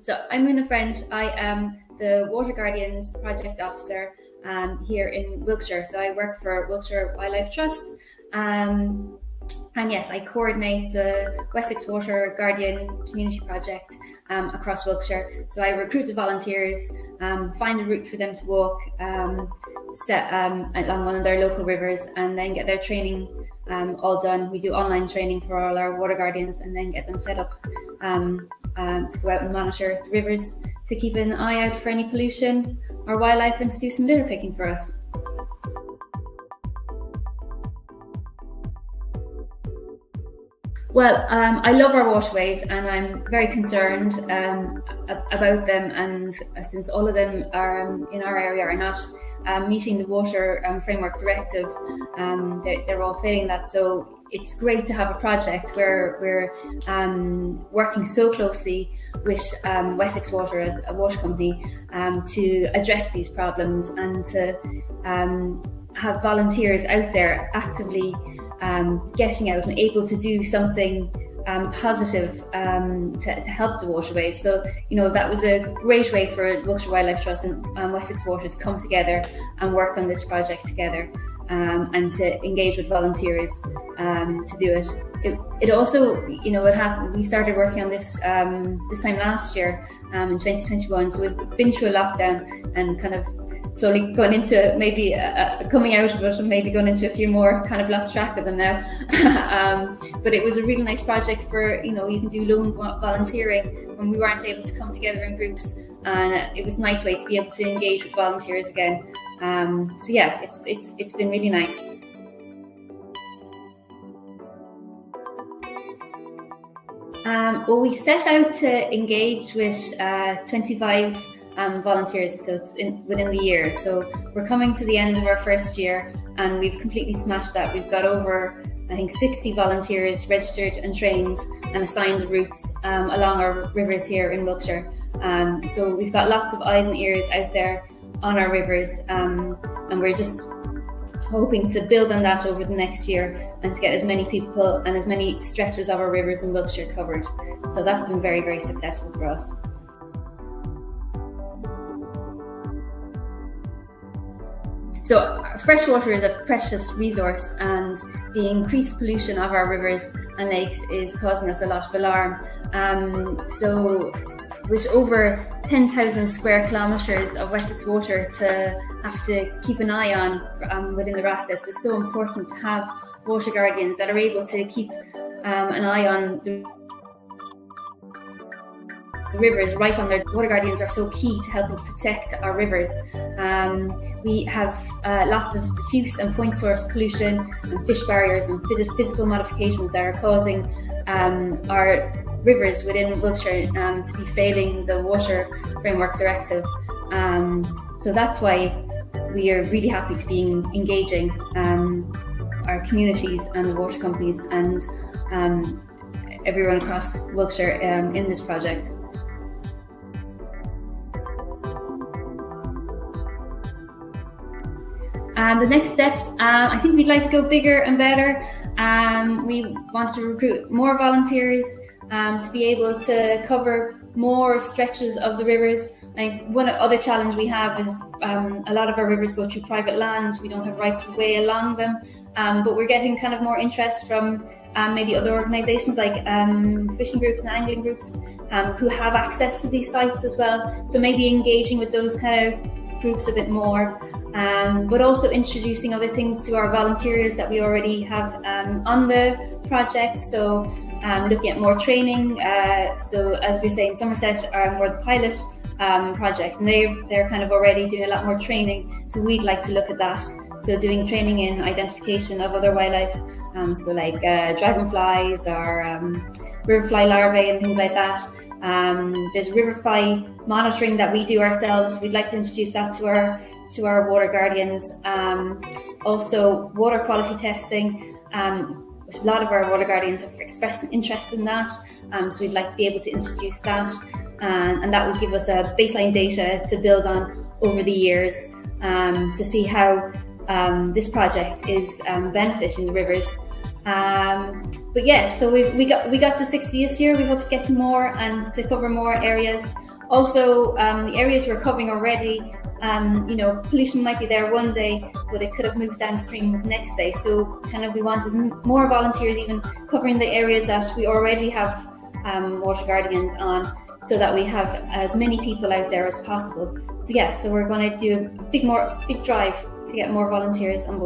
So I'm Oonagh French. I am the Water Guardians Project Officer here in Wiltshire. So I work for Wiltshire Wildlife Trust. And yes, I coordinate the Wessex Water Guardian Community Project across Wiltshire. So I recruit the volunteers, find a route for them to walk set along one of their local rivers, and then get their training all done. We do online training for all our water guardians, and then get them set up to go out and monitor the rivers, to keep an eye out for any pollution or wildlife, and to do some litter picking for us. Well, I love our waterways, and I'm very concerned about them. And since all of them are in our area are not meeting the Water Framework Directive, they're all failing that. So it's great to have a project where we're working so closely with Wessex Water as a water company to address these problems, and to have volunteers out there actively getting out and able to do something positive to help the waterways. So, that was a great way for Wiltshire Wildlife Trust and Wessex Water to come together and work on this project together, and to engage with volunteers to do it. It also, it happened. We started working on this this time last year in 2021. So we've been through a lockdown and kind of slowly going into maybe coming out of it, and maybe going into a few more, kind of lost track of them now. But it was a really nice project for, you can do lone volunteering when we weren't able to come together in groups, and it was a nice way to be able to engage with volunteers again. So yeah, it's been really nice. Well, we set out to engage with 25 volunteers, so it's within the year. So we're coming to the end of our first year, and we've completely smashed that. We've got over, I think, 60 volunteers registered and trained and assigned routes along our rivers here in Wiltshire. So we've got lots of eyes and ears out there on our rivers, and we're just hoping to build on that over the next year, and to get as many people and as many stretches of our rivers in Wiltshire covered. So that's been very, very successful for us. So fresh water is a precious resource, and the increased pollution of our rivers and lakes is causing us a lot of alarm. So with over 10,000 square kilometres of Wessex water to have to keep an eye on within their assets, it's so important to have water guardians that are able to keep an eye on the rivers right on their. Water guardians are so key to helping to protect our rivers. We have lots of diffuse and point source pollution and fish barriers and physical modifications that are causing our rivers within Wiltshire to be failing the Water Framework Directive. So that's why we are really happy to be engaging our communities and the water companies and everyone across Wiltshire in this project. And the next steps, I think we'd like to go bigger and better. We want to recruit more volunteers to be able to cover more stretches of the rivers. Like, one other challenge we have is a lot of our rivers go through private lands. We don't have rights of way along them, but we're getting kind of more interest from maybe other organisations like fishing groups and angling groups who have access to these sites as well. So maybe engaging with those kind of groups a bit more. But also introducing other things to our volunteers that we already have on the project. So looking at more training. So as we say in Somerset, we're the pilot project, and they're kind of already doing a lot more training. So we'd like to look at that. So doing training in identification of other wildlife, so like dragonflies or riverfly larvae and things like that. There's riverfly monitoring that we do ourselves. We'd like to introduce that to our water guardians. Also water quality testing, which a lot of our water guardians have expressed an interest in that. So we'd like to be able to introduce that, and that would give us a baseline data to build on over the years, to see how this project is benefiting the rivers. But yes, so we got to 60 this year. We hope to get some more and to cover more areas Also, the areas we're covering already, pollution might be there one day, but it could have moved downstream the next day. So kind of we want more volunteers even covering the areas that we already have water guardians on, so that we have as many people out there as possible. So we're going to do a big drive to get more volunteers on board.